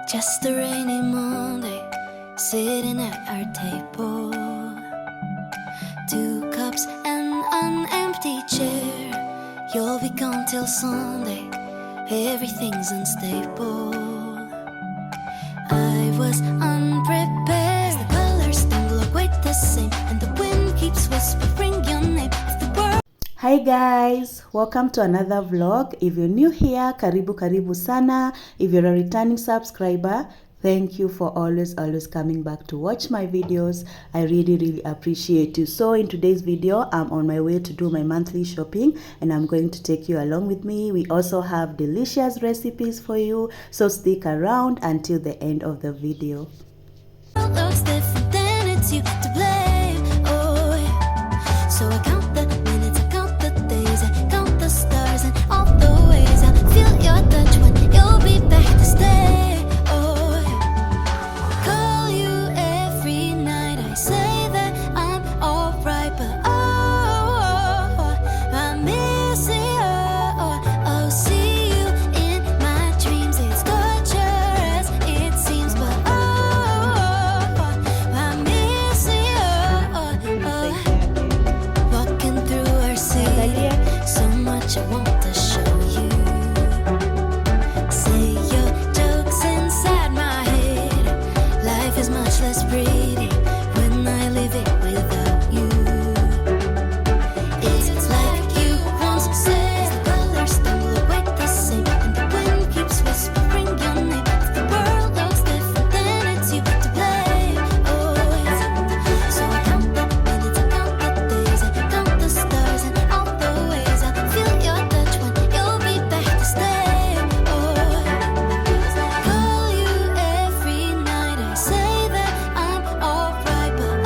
Just a rainy Monday, sitting at our table. 2 cups and an empty chair. You'll be gone till Sunday, everything's unstable. I was unprepared. The colors don't look quite the same, and the wind keeps whispering your name. If the world... Hi guys, welcome to another vlog. If you're new here, karibu sana. If you're a returning subscriber, thank you for always coming back to watch my videos. I really appreciate you. So in today's video, I'm on my way to do my monthly shopping and I'm going to take you along with me. We also have delicious recipes for you, so stick around until the end of the video. looks different, then it's you to blame. Oh, yeah. So I count the minutes, I count the days, I count the stars and all the ways. I feel your touch when you'll be back to stay. Oh, yeah. Call you every night, I say that I'm alright, but I miss you. Oh, see you in my dreams. It's torture as it seems, but I miss you. Walking through our city, so much I want to show you. Say your jokes inside my head. Life is much less pretty when I live it without you. It's like you once said, the colors don't look quite the same, and the wind keeps whispering your name. If the world looks different, then it's you to blame. Oh, yeah. So I count the minutes, I count the days, I count the stars and all the ways. I feel your touch when you'll be back to stay. Oh, yeah. Call you every night, I say that I'm alright, but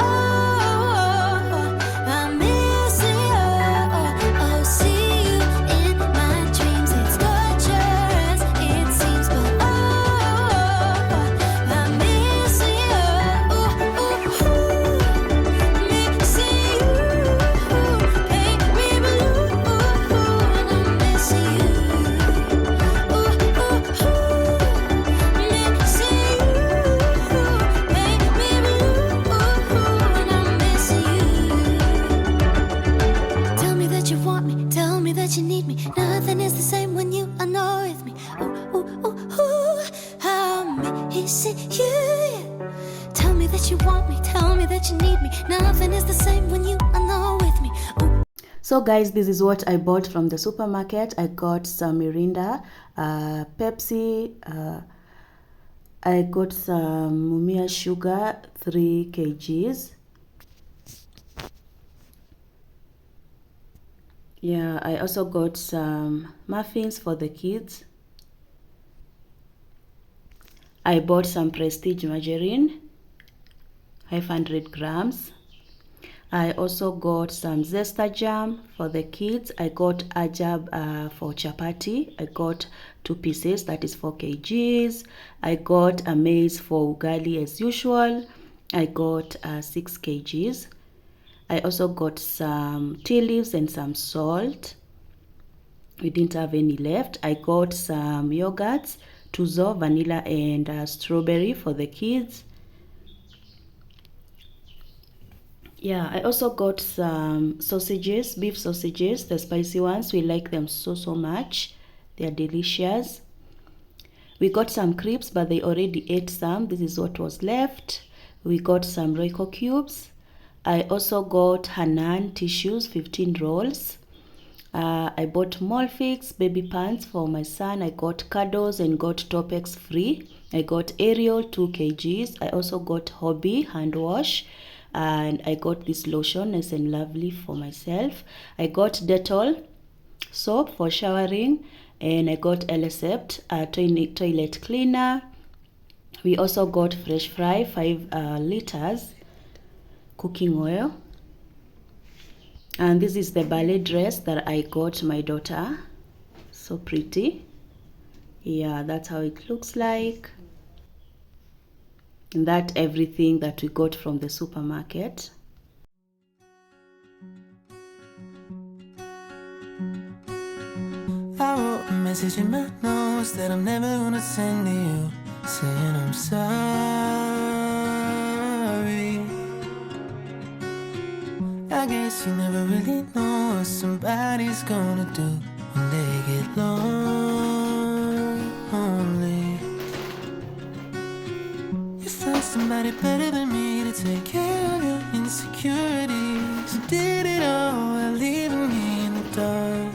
I miss you. Oh, see you in my dreams. It's torture as it seems, but I miss you. Miss you. Make me blue, and I miss you. Miss you. Make me blue, and I miss you. Tell me that you want me, tell me that you need me. Nothing is the same when you are not with me. I'm missing you. Tell me that you want me, tell me that you need me. Nothing is the same when you are not with me. So guys, this is what I bought from the supermarket. I got some Mirinda, Pepsi, I got some Mumia sugar, 3 kgs. Yeah, I also got some muffins for the kids. I bought some Prestige margarine, 500 grams. I also got some zesta jam for the kids. I got ajab for chapati. I got 2 pieces, that is 4 kgs. I got a maize for ugali as usual. I got 6 kgs. I also got some tea leaves and some salt. We didn't have any left. I got some yogurts, tuzo, vanilla and strawberry for the kids. Yeah, I also got some sausages, beef sausages, the spicy ones. We like them so much. They are delicious. We got some crepes, but they already ate some. This is what was left. We got some Royco cubes. I also got Hanan tissues, 15 rolls. I bought Molfix baby pants for my son. I got Cuddles and got Topex free. I got Ariel 2 kgs. I also got Hobby hand wash. And I got this lotion, Nice and Lovely, for myself. I got Dettol soap for showering, and I got Elicept toilet cleaner. We also got Fresh Fry 5 liters cooking oil. And this is the ballet dress that I got my daughter. So pretty. Yeah, that's how it looks like. And that everything that we got from the supermarket. I wrote a message in my notes that I'm never gonna send to you. saying I'm sorry. I guess you never really know what somebody's gonna do when they get lonely. You found somebody better than me to take care of your insecurities. You did it all while leaving me in the dark.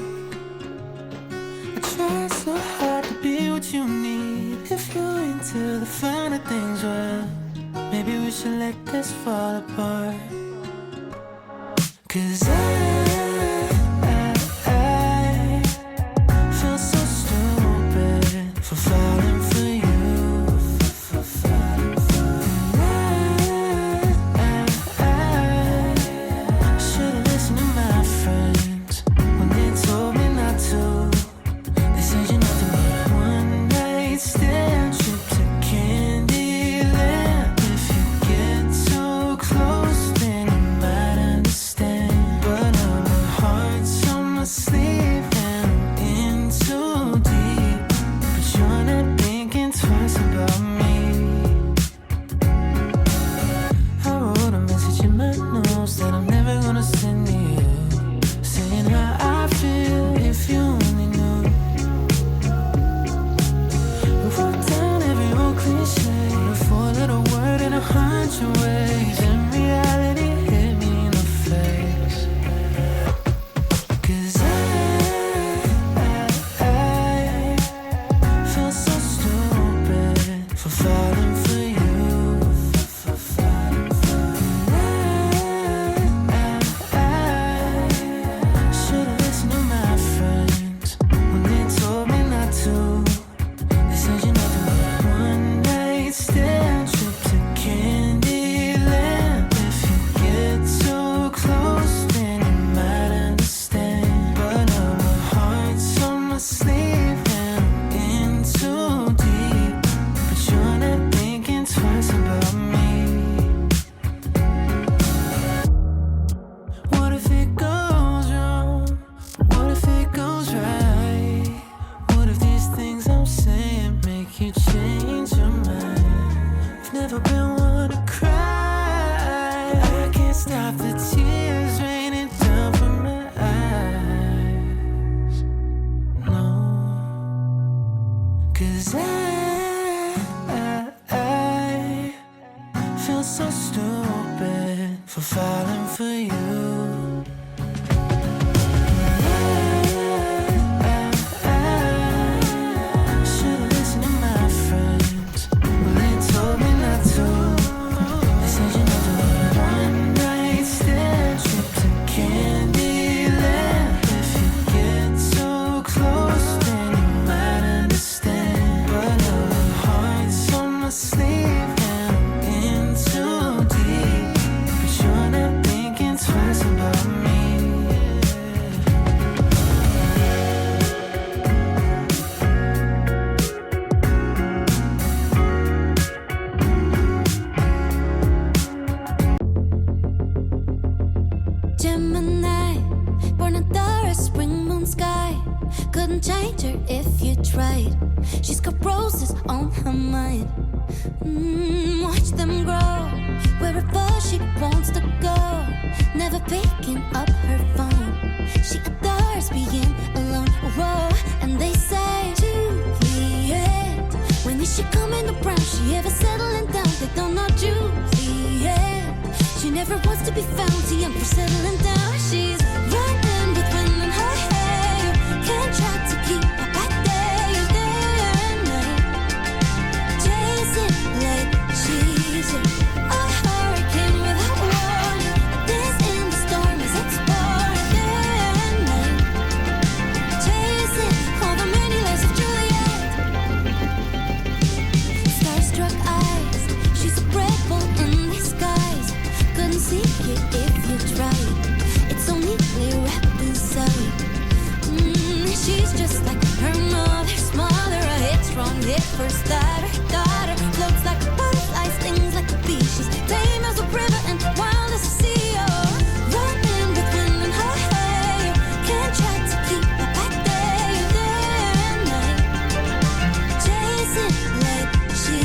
I tried so hard to be what you need. If you're into the finer things, well, maybe we should let this fall apart. 'Cause I feel so stupid for falling for you. I should've listened to my friends when they told me not to. They said you're nothing but a one-night stand, trip to Candyland. If you get too close, then you might understand. But my heart's on my sleeve and I'm in too deep. But you're not thinking twice about me. I wrote a message in my notes that I'm never gonna send to you, saying how I feel if you only knew. We wrote down every old cliche, a four-letter word in 100 ways, and reality hit me in the face. 'Cause I feel so stupid for falling for you. Should've listened to my friends when they told me not to. They said you're nothing but a one-night stand, trip to Candyland. If you get too close, then you might understand. But my heart's on my sleeve and I'm in too deep. But you're not thinking twice about me. What if it goes wrong? What if it goes right? What if these things I'm saying make you change your mind? I've never been one to cry. I can't stop the tears raining down from my eyes. No, 'cause I feel so stupid for falling for you. Should've listened to my friends when they told me not to. They said you're nothing but a one-night stand, trip to Candyland. If you get too close, then you might understand. But my heart's on my sleeve and I'm in too deep. But you're not thinking twice about me. Gemini, born under a spring moon sky. Couldn't change her if you tried. She's got roses on her mind. Watch them grow wherever she wants to go. Never picking up her phone. She adores being alone. Whoa, and they say Juliet. When is she coming around? She ever settling down? They don't know Juliet. She never wants to be found. Too young for settling down. She's running with wind in her hair. Can't try to keep her back there. Day and night, chasing like she's a hurricane without warning. This in the storm is exploring. Day and night, chasing all the many lives of Juliet. Starstruck eyes, she's a rebel in disguise. Couldn't see it if you tried. It's so neatly wrapped inside. She's just like her mother's mother. A hit strong, hit first daughter. Floats like a butterfly, stings like a bee. She's tame as a river and wild as a sea. Oh, running with wind in her hair. Can't try to keep her back there. Day and night, chasing like she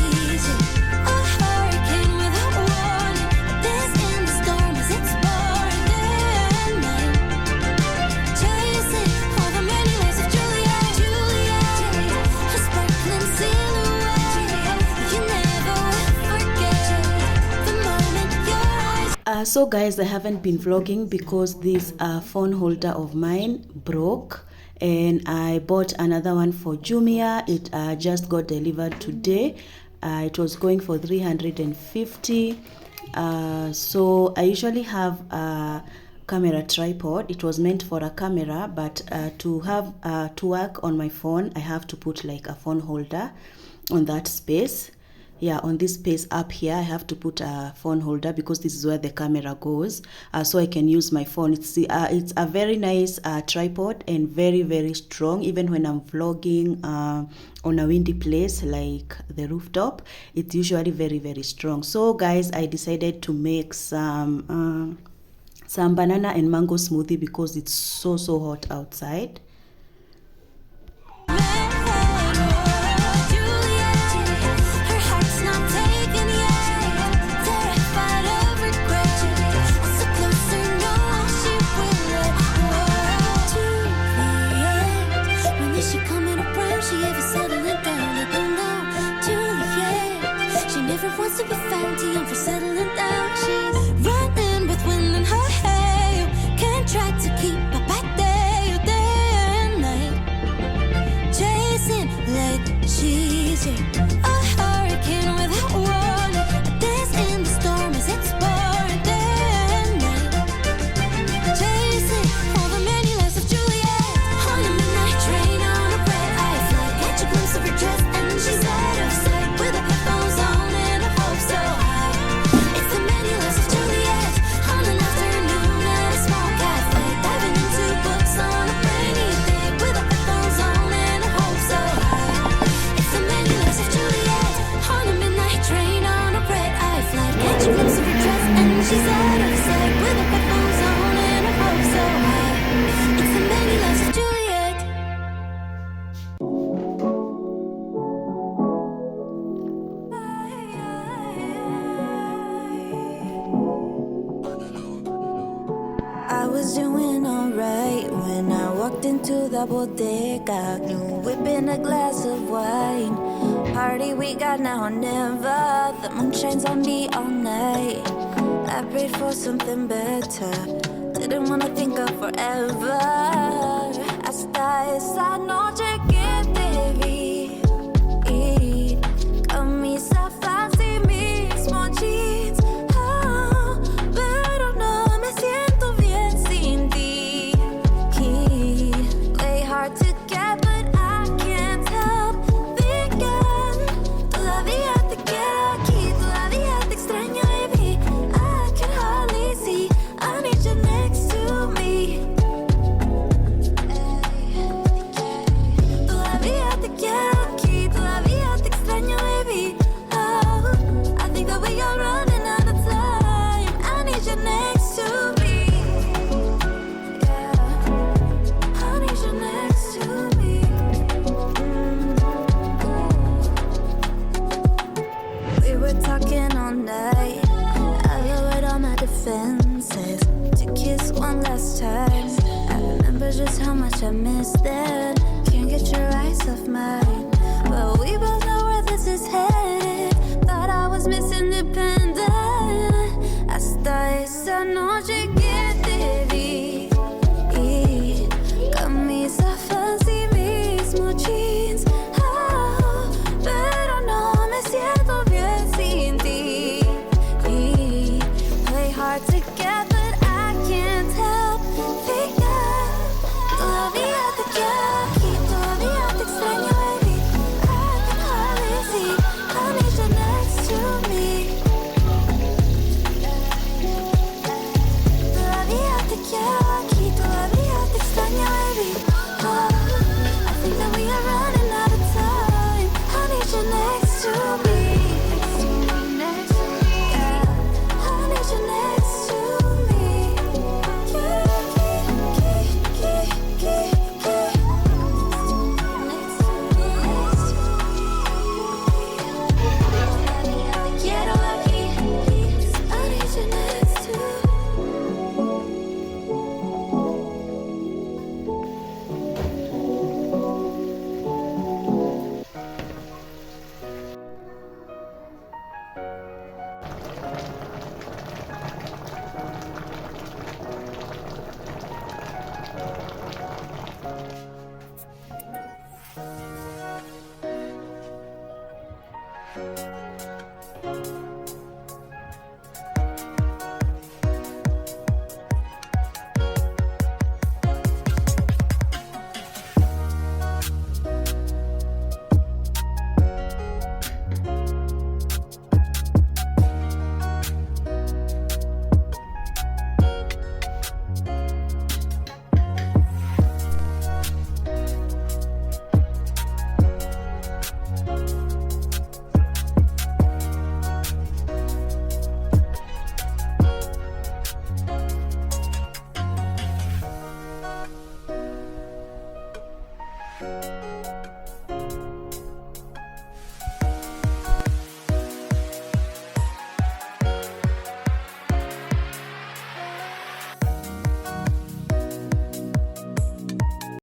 So guys, I haven't been vlogging because this phone holder of mine broke, and I bought another one for Jumia. It just got delivered today. It was going for 350. So I usually have a camera tripod. It was meant for a camera, but to work on my phone, I have to put like a phone holder on that space. Yeah, on this space up here, I have to put a phone holder because this is where the camera goes, so I can use my phone. It's a very nice tripod and very, very strong. Even when I'm vlogging on a windy place like the rooftop, it's usually very, very strong. So guys, I decided to make some banana and mango smoothie because it's so hot outside. Wants to be found, too young for settling down. She's running with wind in her hair. Can't try to keep her back there, day and night. Chasing like she's a hurricane without warning. A dance in the storm as it's pouring, day and night. Chasing all the many lives of Juliet. On a midnight train on a red-eye flight. Catch a glimpse of her dress and she's out of sight with her headphones on. So high. It's the many lives of Juliet on an afternoon at a small cafe, diving into books on a rainy day with her headphones on and her hopes so high. It's the many lives of Juliet on a midnight train on a red-eye flight. Catch a glimpse of her dress and she's out of sight with her headphones on and her hopes so high. It's the many lives of Juliet. I was doing alright when I walked into the bodega. New whip and a glass of wine. Party we got now or never. The moon shines on me all night. I prayed for something better. Didn't wanna think of forever. Hasta esa noche que te vi. Camisa fácil, mismo jeans. Pero no me siento bien sin ti. Play hard to get, but I can't help thinking. Todavía te quiero aquí, todavía te extraño, baby. I can hardly see. I need you next to me. Todavía te quiero aquí, todavía te extraño, baby. Oh, I think that we are running out of time. I need you next to me. Yeah, I need you next to me. We were talking all night. I lowered all my defenses to kiss one last time. I remember just how much I missed that. Can't get your eyes off mine. But we both know where this is headed. Thought I was missing the pen.